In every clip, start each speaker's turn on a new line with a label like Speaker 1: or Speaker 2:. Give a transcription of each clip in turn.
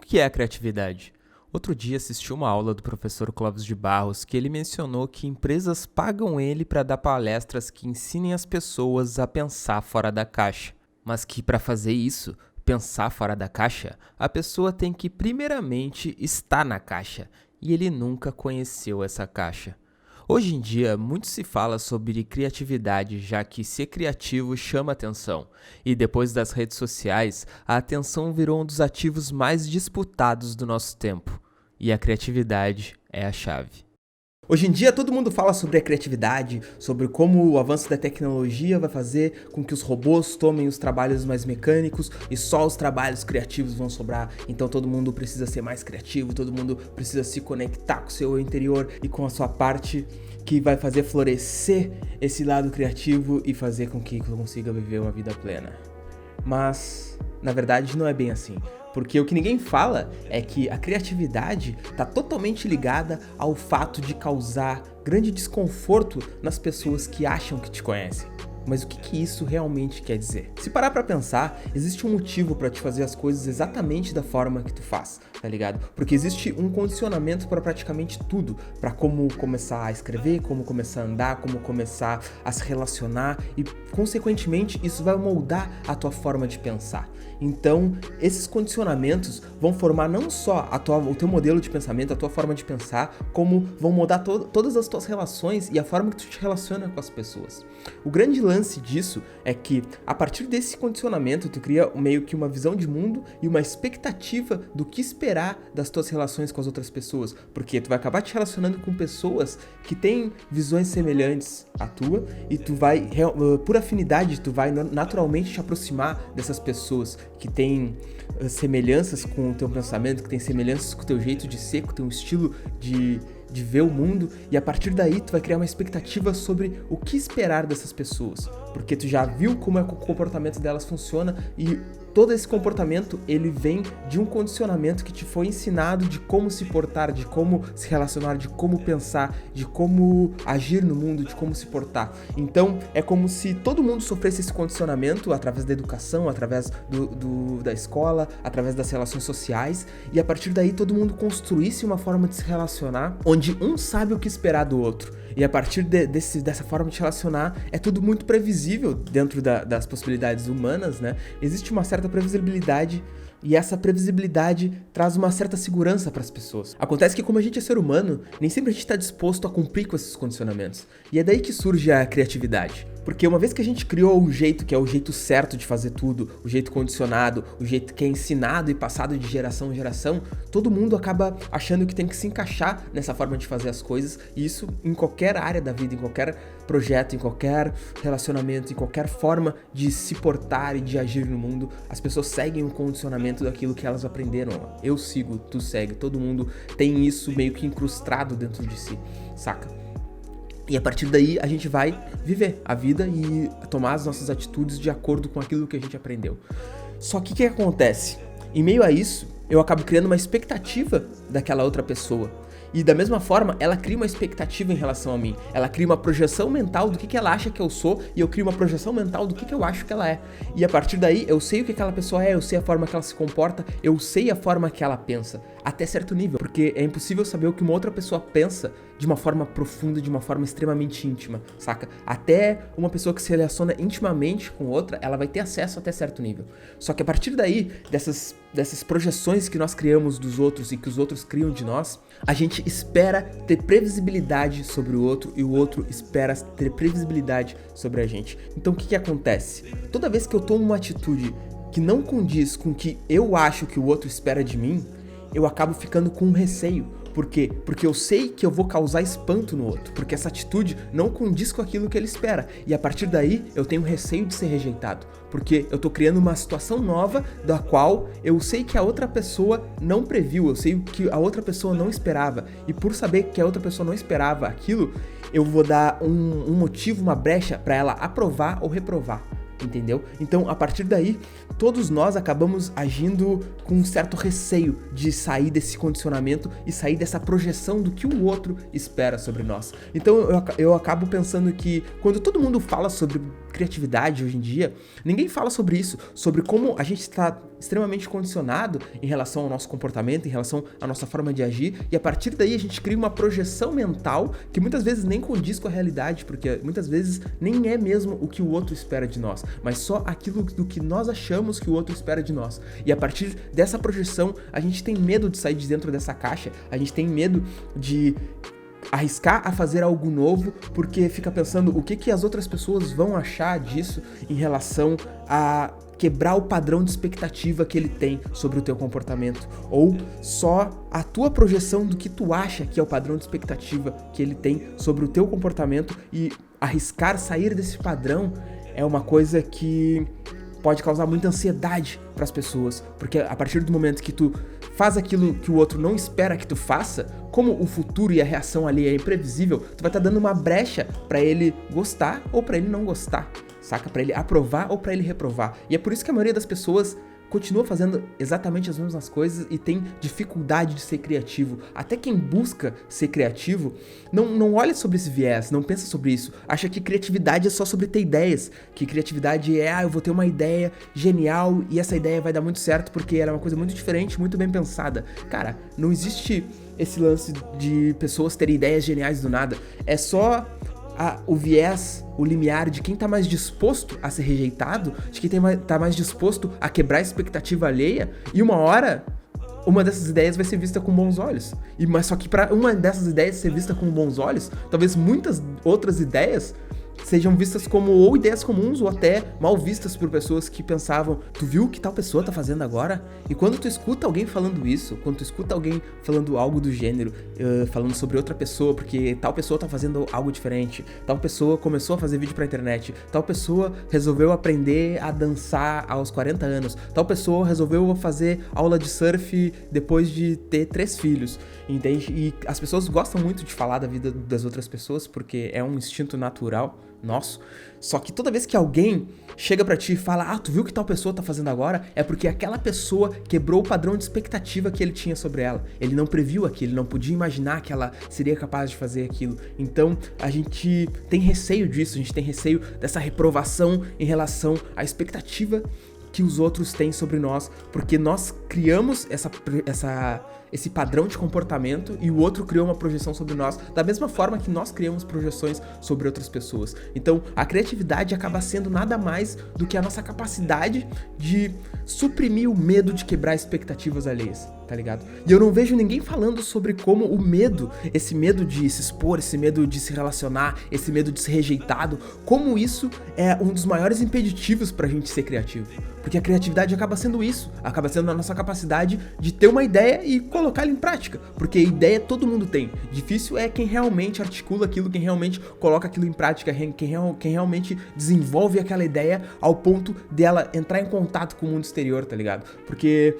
Speaker 1: que é a criatividade? Outro dia assisti uma aula do professor Clóvis de Barros que ele mencionou que empresas pagam ele para dar palestras que ensinem as pessoas a pensar fora da caixa. Mas que para fazer isso, pensar fora da caixa, a pessoa tem que primeiramente estar na caixa, e ele nunca conheceu essa caixa. Hoje em dia, muito se fala sobre criatividade, já que ser criativo chama atenção. E depois das redes sociais, a atenção virou um dos ativos mais disputados do nosso tempo. E a criatividade é a chave.
Speaker 2: Hoje em dia todo mundo fala sobre a criatividade, sobre como o avanço da tecnologia vai fazer com que os robôs tomem os trabalhos mais mecânicos e só os trabalhos criativos vão sobrar. Então todo mundo precisa ser mais criativo, todo mundo precisa se conectar com o seu interior e com a sua parte que vai fazer florescer esse lado criativo e fazer com que consiga viver uma vida plena. Mas, na verdade, não é bem assim. Porque o que ninguém fala é que a criatividade está totalmente ligada ao fato de causar grande desconforto nas pessoas que acham que te conhecem. Mas o que isso realmente quer dizer? Se parar pra pensar, existe um motivo pra te fazer as coisas exatamente da forma que tu faz, tá ligado? Porque existe um condicionamento pra praticamente tudo, pra como começar a escrever, como começar a andar, como começar a se relacionar e, consequentemente, isso vai moldar a tua forma de pensar. Então, esses condicionamentos vão formar não só o teu modelo de pensamento, a tua forma de pensar, como vão mudar todas as tuas relações e a forma que tu te relaciona com as pessoas. O grande lance disso é que, a partir desse condicionamento, tu cria meio que uma visão de mundo e uma expectativa do que esperar das tuas relações com as outras pessoas, porque tu vai acabar te relacionando com pessoas que têm visões semelhantes à tua e tu vai, por afinidade, tu vai naturalmente te aproximar dessas pessoas que têm semelhanças com o teu pensamento, que têm semelhanças com o teu jeito de ser, com o teu estilo de ver o mundo, e a partir daí tu vai criar uma expectativa sobre o que esperar dessas pessoas, porque tu já viu como é que o comportamento delas funciona e todo esse comportamento ele vem de um condicionamento que te foi ensinado de como se portar, de como se relacionar, de como pensar, de como agir no mundo, de como se portar. Então é como se todo mundo sofresse esse condicionamento através da educação, através da escola, através das relações sociais, e a partir daí todo mundo construísse uma forma de se relacionar onde um sabe o que esperar do outro. E a partir dessa forma de se relacionar, é tudo muito previsível dentro das possibilidades humanas, né? Existe uma certa previsibilidade e essa previsibilidade traz uma certa segurança para as pessoas. Acontece que como a gente é ser humano, nem sempre a gente está disposto a cumprir com esses condicionamentos. E é daí que surge a criatividade. Porque uma vez que a gente criou um jeito que é o jeito certo de fazer tudo, o jeito condicionado, o jeito que é ensinado e passado de geração em geração, todo mundo acaba achando que tem que se encaixar nessa forma de fazer as coisas, e isso em qualquer área da vida, em qualquer projeto, em qualquer relacionamento, em qualquer forma de se portar e de agir no mundo, as pessoas seguem um condicionamento daquilo que elas aprenderam. Eu sigo, tu segue, todo mundo tem isso meio que incrustado dentro de si, saca? E a partir daí a gente vai viver a vida e tomar as nossas atitudes de acordo com aquilo que a gente aprendeu. Só que o que acontece? Em meio a isso, eu acabo criando uma expectativa daquela outra pessoa. E da mesma forma, ela cria uma expectativa em relação a mim. Ela cria uma projeção mental do que ela acha que eu sou, e eu crio uma projeção mental do que eu acho que ela é. E a partir daí, eu sei o que aquela pessoa é, eu sei a forma que ela se comporta, eu sei a forma que ela pensa, até certo nível. Porque é impossível saber o que uma outra pessoa pensa de uma forma profunda, de uma forma extremamente íntima, saca? Até uma pessoa que se relaciona intimamente com outra, ela vai ter acesso até certo nível. Só que a partir daí, dessas projeções que nós criamos dos outros e que os outros criam de nós, a gente espera ter previsibilidade sobre o outro e o outro espera ter previsibilidade sobre a gente. Então o que acontece? Toda vez que eu tomo uma atitude que não condiz com o que eu acho que o outro espera de mim, eu acabo ficando com um receio. Por quê? Porque eu sei que eu vou causar espanto no outro, porque essa atitude não condiz com aquilo que ele espera, e a partir daí eu tenho receio de ser rejeitado, porque eu tô criando uma situação nova da qual eu sei que a outra pessoa não previu, eu sei que a outra pessoa não esperava, e por saber que a outra pessoa não esperava aquilo, eu vou dar um motivo, uma brecha para ela aprovar ou reprovar. Entendeu? Então, a partir daí, todos nós acabamos agindo com um certo receio de sair desse condicionamento e sair dessa projeção do que o outro espera sobre nós. Então, eu acabo pensando que quando todo mundo fala sobre criatividade hoje em dia, ninguém fala sobre isso, sobre como a gente está extremamente condicionado em relação ao nosso comportamento, em relação à nossa forma de agir, e a partir daí a gente cria uma projeção mental que muitas vezes nem condiz com a realidade, porque muitas vezes nem é mesmo o que o outro espera de nós, mas só aquilo do que nós achamos que o outro espera de nós. E a partir dessa projeção, a gente tem medo de sair de dentro dessa caixa, a gente tem medo de arriscar a fazer algo novo, porque fica pensando o que as outras pessoas vão achar disso em relação a quebrar o padrão de expectativa que ele tem sobre o teu comportamento, ou só a tua projeção do que tu acha que é o padrão de expectativa que ele tem sobre o teu comportamento, e arriscar sair desse padrão é uma coisa que pode causar muita ansiedade para as pessoas, porque a partir do momento que tu faz aquilo que o outro não espera que tu faça, como o futuro e a reação ali é imprevisível, tu vai estar dando uma brecha para ele gostar ou para ele não gostar, saca? Para ele aprovar ou para ele reprovar. E é por isso que a maioria das pessoas continua fazendo exatamente as mesmas coisas e tem dificuldade de ser criativo. Até quem busca ser criativo não olha sobre esse viés, não pensa sobre isso. Acha que criatividade é só sobre ter ideias, que criatividade é, eu vou ter uma ideia genial e essa ideia vai dar muito certo porque ela é uma coisa muito diferente, muito bem pensada. Cara, não existe esse lance de pessoas terem ideias geniais do nada. É só o viés, o limiar de quem tá mais disposto a ser rejeitado, de quem tá mais disposto a quebrar a expectativa alheia, e uma hora, uma dessas ideias vai ser vista com bons olhos. Mas só que para uma dessas ideias ser vista com bons olhos, talvez muitas outras ideias sejam vistas como ou ideias comuns ou até mal vistas por pessoas que pensavam, tu viu o que tal pessoa tá fazendo agora? E quando tu escuta alguém falando isso, quando tu escuta alguém falando algo do gênero, falando sobre outra pessoa, porque tal pessoa tá fazendo algo diferente, tal pessoa começou a fazer vídeo pra internet, tal pessoa resolveu aprender a dançar aos 40 anos, tal pessoa resolveu fazer aula de surf depois de ter 3 filhos, entende? E as pessoas gostam muito de falar da vida das outras pessoas, porque é um instinto natural nosso. Só que toda vez que alguém chega pra ti e fala, tu viu o que tal pessoa tá fazendo agora? É porque aquela pessoa quebrou o padrão de expectativa que ele tinha sobre ela. Ele não previu aquilo, ele não podia imaginar que ela seria capaz de fazer aquilo. Então, a gente tem receio disso, a gente tem receio dessa reprovação em relação à expectativa que os outros têm sobre nós, porque nós criamos esse padrão de comportamento e o outro criou uma projeção sobre nós, da mesma forma que nós criamos projeções sobre outras pessoas. Então, a criatividade acaba sendo nada mais do que a nossa capacidade de suprimir o medo de quebrar expectativas alheias, tá ligado? E eu não vejo ninguém falando sobre como o medo, esse medo de se expor, esse medo de se relacionar, esse medo de ser rejeitado, como isso é um dos maiores impeditivos pra gente ser criativo. Porque a criatividade acaba sendo isso, acaba sendo a nossa capacidade de ter uma ideia e colocar ela em prática, porque ideia todo mundo tem. Difícil é quem realmente articula aquilo, quem realmente coloca aquilo em prática, quem realmente desenvolve aquela ideia ao ponto dela entrar em contato com o mundo exterior, tá ligado? Porque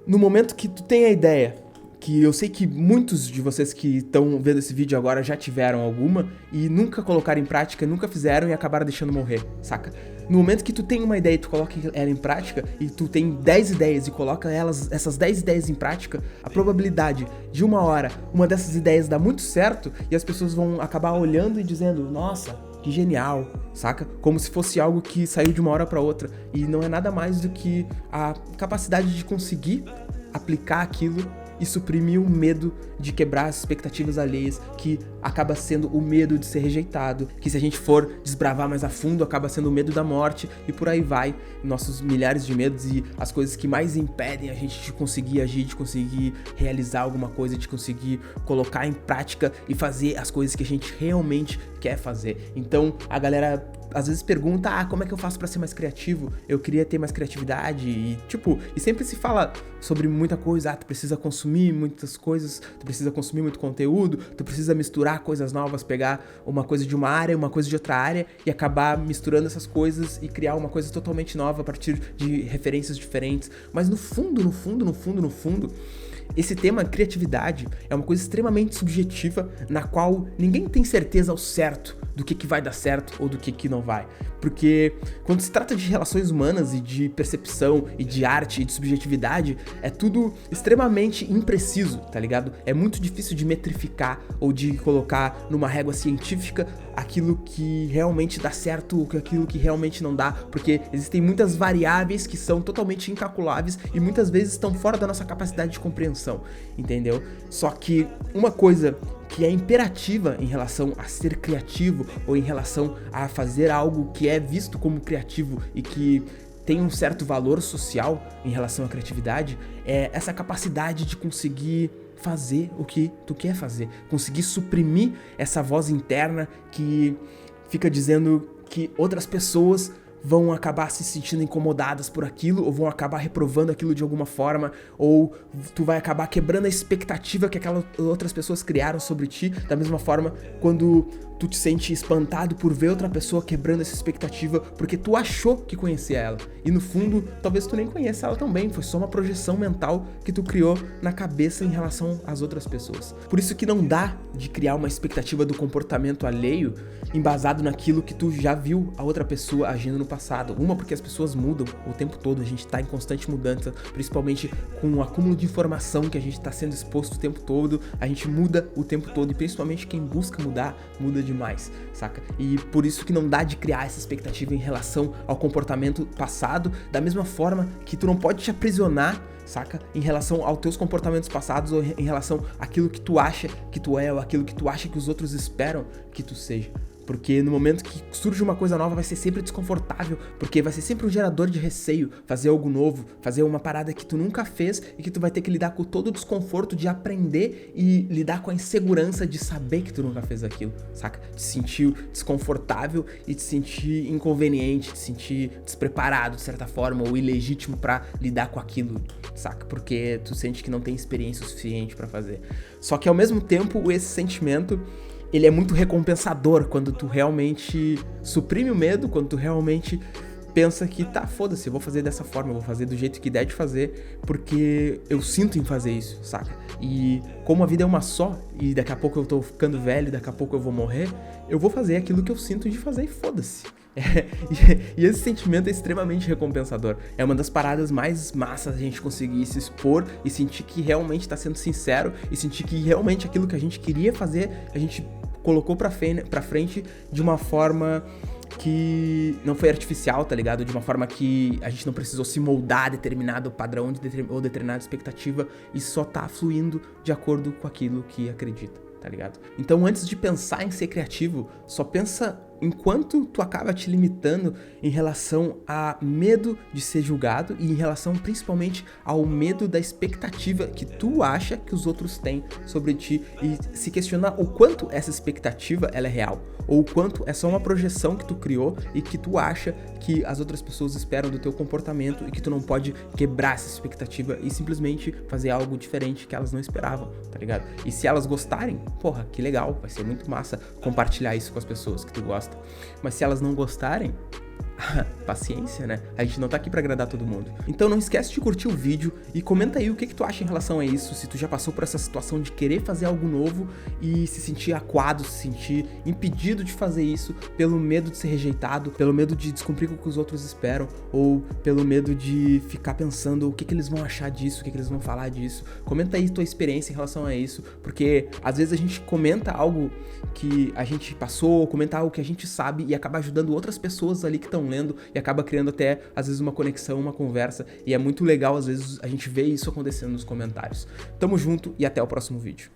Speaker 2: no momento que tu tem a ideia, que eu sei que muitos de vocês que estão vendo esse vídeo agora já tiveram alguma e nunca colocaram em prática, nunca fizeram e acabaram deixando morrer, saca? No momento que tu tem uma ideia e tu coloca ela em prática, e tu tem 10 ideias e coloca essas 10 ideias em prática, a probabilidade de uma hora, uma dessas ideias dar muito certo e as pessoas vão acabar olhando e dizendo, nossa, que genial, saca? Como se fosse algo que saiu de uma hora pra outra. E não é nada mais do que a capacidade de conseguir aplicar aquilo e suprimir o medo de quebrar as expectativas alheias, que acaba sendo o medo de ser rejeitado, que se a gente for desbravar mais a fundo, acaba sendo o medo da morte, e por aí vai, nossos milhares de medos e as coisas que mais impedem a gente de conseguir agir, de conseguir realizar alguma coisa, de conseguir colocar em prática e fazer as coisas que a gente realmente quer fazer. Então, a galera às vezes pergunta, como é que eu faço pra ser mais criativo? Eu queria ter mais criatividade e sempre se fala sobre muita coisa, tu precisa consumir muitas coisas, tu precisa consumir muito conteúdo, tu precisa misturar coisas novas, pegar uma coisa de uma área, uma coisa de outra área e acabar misturando essas coisas e criar uma coisa totalmente nova a partir de referências diferentes. Mas no fundo, esse tema criatividade é uma coisa extremamente subjetiva, na qual ninguém tem certeza ao certo do que vai dar certo ou do que não vai. Porque quando se trata de relações humanas e de percepção e de arte e de subjetividade, é tudo extremamente impreciso, tá ligado? É muito difícil de metrificar ou de colocar numa régua científica aquilo que realmente dá certo, aquilo que realmente não dá, porque existem muitas variáveis que são totalmente incalculáveis e muitas vezes estão fora da nossa capacidade de compreensão, entendeu? Só que uma coisa que é imperativa em relação a ser criativo ou em relação a fazer algo que é visto como criativo e que tem um certo valor social em relação à criatividade, é essa capacidade de conseguir fazer o que tu quer fazer, conseguir suprimir essa voz interna que fica dizendo que outras pessoas vão acabar se sentindo incomodadas por aquilo, ou vão acabar reprovando aquilo de alguma forma, ou tu vai acabar quebrando a expectativa que aquelas outras pessoas criaram sobre ti, da mesma forma quando tu te sente espantado por ver outra pessoa quebrando essa expectativa porque tu achou que conhecia ela, e no fundo, talvez tu nem conheça ela tão bem, foi só uma projeção mental que tu criou na cabeça em relação às outras pessoas. Por isso que não dá de criar uma expectativa do comportamento alheio embasado naquilo que tu já viu a outra pessoa agindo no passado. Uma, porque as pessoas mudam o tempo todo, a gente tá em constante mudança, principalmente com o acúmulo de informação que a gente tá sendo exposto o tempo todo, a gente muda o tempo todo, e principalmente quem busca mudar, muda demais, saca? E por isso que não dá de criar essa expectativa em relação ao comportamento passado, da mesma forma que tu não pode te aprisionar, saca? Em relação aos teus comportamentos passados, ou em relação àquilo que tu acha que tu é, ou aquilo que tu acha que os outros esperam que tu seja. Porque no momento que surge uma coisa nova vai ser sempre desconfortável, porque vai ser sempre um gerador de receio fazer algo novo, fazer uma parada que tu nunca fez e que tu vai ter que lidar com todo o desconforto de aprender e lidar com a insegurança de saber que tu nunca fez aquilo, saca? Te sentir desconfortável e te sentir inconveniente, te sentir despreparado de certa forma ou ilegítimo pra lidar com aquilo, saca? Porque tu sente que não tem experiência o suficiente pra fazer. Só que ao mesmo tempo esse sentimento ele é muito recompensador quando tu realmente suprime o medo, quando tu realmente pensa que tá, foda-se, eu vou fazer dessa forma, eu vou fazer do jeito que der de fazer, porque eu sinto em fazer isso, saca? E como a vida é uma só, e daqui a pouco eu tô ficando velho, daqui a pouco eu vou morrer, eu vou fazer aquilo que eu sinto de fazer e foda-se. E esse sentimento é extremamente recompensador. É uma das paradas mais massas a gente conseguir se expor e sentir que realmente tá sendo sincero e sentir que realmente aquilo que a gente queria fazer, a gente colocou pra frente de uma forma que não foi artificial, tá ligado? De uma forma que a gente não precisou se moldar a determinado padrão ou determinada expectativa e só tá fluindo de acordo com aquilo que acredita, tá ligado? Então antes de pensar em ser criativo, só pensa enquanto tu acaba te limitando em relação a medo de ser julgado e em relação principalmente ao medo da expectativa que tu acha que os outros têm sobre ti, e se questionar o quanto essa expectativa ela é real, ou o quanto é só uma projeção que tu criou e que tu acha que as outras pessoas esperam do teu comportamento e que tu não pode quebrar essa expectativa e simplesmente fazer algo diferente que elas não esperavam, tá ligado? E se elas gostarem, porra, que legal, vai ser muito massa compartilhar isso com as pessoas que tu gosta. Mas se elas não gostarem, paciência, né? A gente não tá aqui pra agradar todo mundo. Então não esquece de curtir o vídeo e comenta aí o que tu acha em relação a isso, se tu já passou por essa situação de querer fazer algo novo e se sentir acuado, se sentir impedido de fazer isso pelo medo de ser rejeitado, pelo medo de descumprir com o que os outros esperam, ou pelo medo de ficar pensando o que eles vão achar disso, o que eles vão falar disso. Comenta aí tua experiência em relação a isso, porque às vezes a gente comenta algo que a gente passou, comenta algo que a gente sabe e acaba ajudando outras pessoas ali que estão lendo e acaba criando até, às vezes, uma conexão, uma conversa, e é muito legal, às vezes, a gente vê isso acontecendo nos comentários. Tamo junto e até o próximo vídeo.